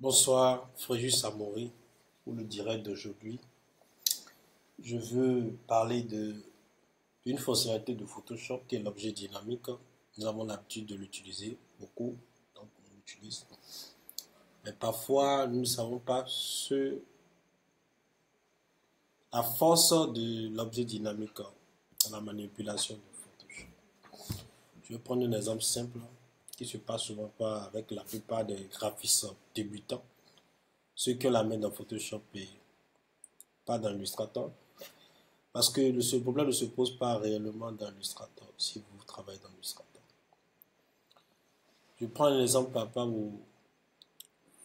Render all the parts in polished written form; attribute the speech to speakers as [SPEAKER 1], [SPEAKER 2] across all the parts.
[SPEAKER 1] Bonsoir, Fréjus Amaury, pour le direct d'aujourd'hui. Je veux parler d'une fonctionnalité de Photoshop qui est l'objet dynamique. Nous avons l'habitude de l'utiliser beaucoup, donc on l'utilise. Mais parfois, nous ne savons pas la force de l'objet dynamique dans la manipulation de Photoshop. Je vais prendre un exemple simple qui se passe souvent pas avec la plupart des graphistes débutants. Ceux qui ont la main dans Photoshop et pas dans Illustrator. Parce que ce problème ne se pose pas réellement dans Illustrator, si vous travaillez dans Illustrator. Je prends un exemple, papa, où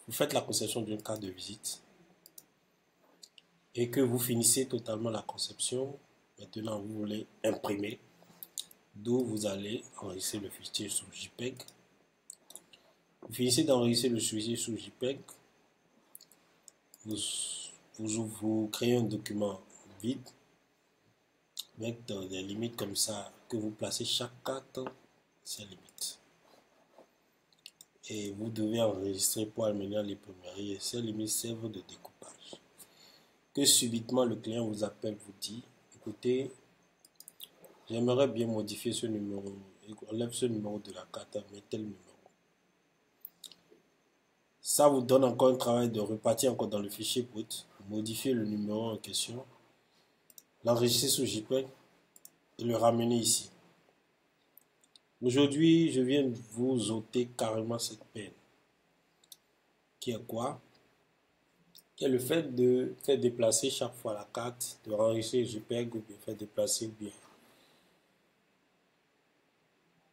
[SPEAKER 1] vous faites la conception d'une carte de visite et que vous finissez totalement la conception. Maintenant, vous voulez imprimer, d'où vous allez enregistrer le fichier sous JPEG. Vous finissez d'enregistrer le fichier sous JPEG, vous créez un document vide avec des limites comme ça que vous placez chaque carte, ses limites. Et vous devez enregistrer pour amener à l'imprimerie et ces limites servent de découpage. Que subitement le client vous appelle, vous dit, écoutez, j'aimerais bien modifier ce numéro, enlève ce numéro de la carte, mais tel numéro. Ça vous donne encore un travail de repartir encore dans le fichier brut, modifier le numéro en question, l'enregistrer sous JPEG et le ramener ici. Aujourd'hui, je viens vous ôter carrément cette peine. Qui est quoi? Qui est le fait de faire déplacer chaque fois la carte, de enregistrer JPEG ou bien faire déplacer ou bien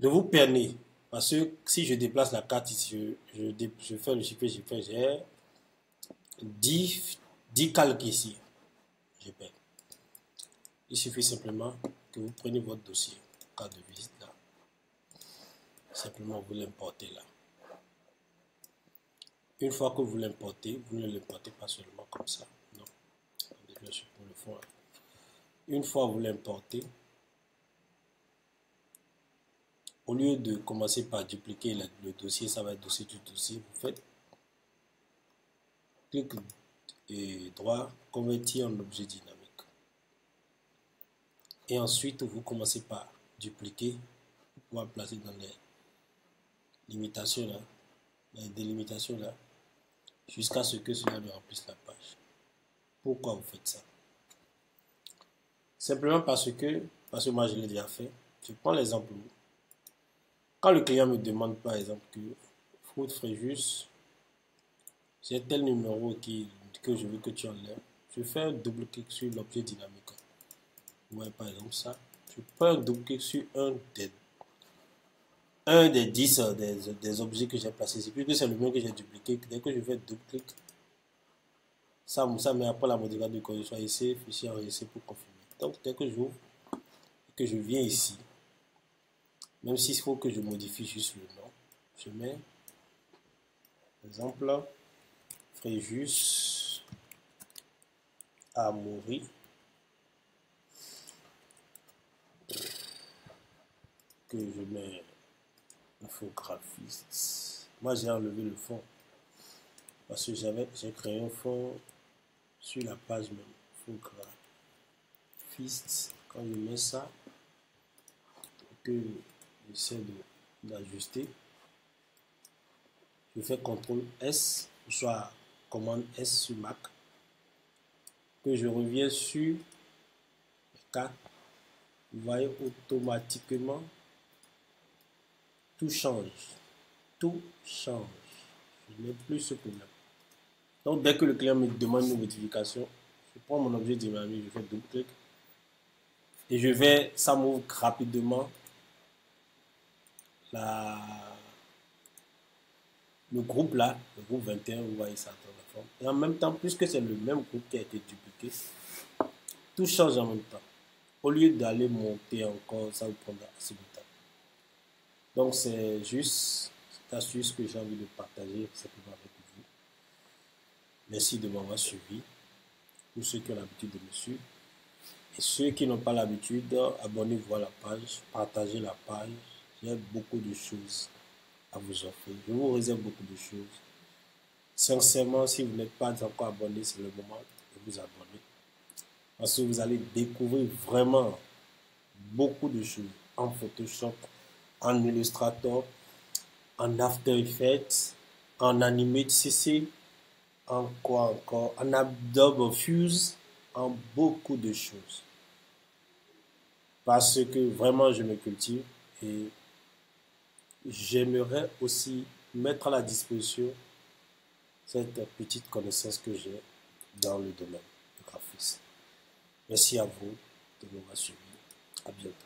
[SPEAKER 1] de vous permettre. Parce que si je déplace la carte ici, je fais le JPEG, j'ai 10 calques ici. JPEG. Il suffit simplement que vous preniez votre dossier, carte de visite là. Simplement vous l'importez là. Une fois que vous l'importez, vous ne l'importez pas seulement comme ça. Non. Je supprime le fond. Une fois que vous l'importez, au lieu de commencer par dupliquer le dossier, ça va être dossier du dossier, vous faites clic et droit, convertir en objet dynamique. Et ensuite, vous commencez par dupliquer pour pouvoir placer dans les limitations là, les délimitations là, jusqu'à ce que cela ne remplisse la page. Pourquoi vous faites ça? Simplement parce que moi je l'ai déjà fait. Je prends l'exemple où, quand le client me demande par exemple que Fréjus, j'ai tel numéro que je veux que tu enlèves, je fais un double clic sur l'objet dynamique. Vous voyez par exemple ça. Je prends un double clic sur un des 10 des objets que j'ai placés ici, puisque c'est le même que j'ai dupliqué. Dès que je fais double clic, ça met après la modification de condition ici, fichier enregistré pour confirmer. Donc dès que j'ouvre, que je viens ici, même s'il faut que je modifie juste le nom, je mets, par exemple, Fréjus Amaury. Que je mets infographiste. Moi j'ai enlevé le fond parce que j'ai créé un fond sur la page même. Infographiste. Quand je mets ça, que j'essaie d'ajuster, je fais CTRL S, ou soit commande S sur Mac, que je reviens sur les cartes. Vous voyez automatiquement tout change. Tout change. Je n'ai plus ce problème. Donc, dès que le client me demande une modification, je prends mon objet dynamique, je fais double clic et je vais, ça m'ouvre rapidement le groupe là, le groupe 21, vous voyez ça dans la forme. Et en même temps, puisque c'est le même groupe qui a été dupliqué, tout change en même temps. Au lieu d'aller monter encore, ça vous prendra assez de temps. Donc, c'est juste cette astuce que j'ai envie de partager simplement avec vous. Merci de m'avoir suivi. Pour ceux qui ont l'habitude de me suivre. Et ceux qui n'ont pas l'habitude, abonnez-vous à la page, partagez la page. Il y a beaucoup de choses à vous offrir. Je vous réserve beaucoup de choses. Sincèrement, si vous n'êtes pas encore abonné, c'est le moment de vous abonner. Parce que vous allez découvrir vraiment beaucoup de choses en Photoshop, en Illustrator, en After Effects, en Animate CC, en quoi encore, en Adobe Fuse, en beaucoup de choses. Parce que vraiment, je me cultive et j'aimerais aussi mettre à la disposition cette petite connaissance que j'ai dans le domaine du graphisme. Merci à vous de m'avoir suivi. À bientôt.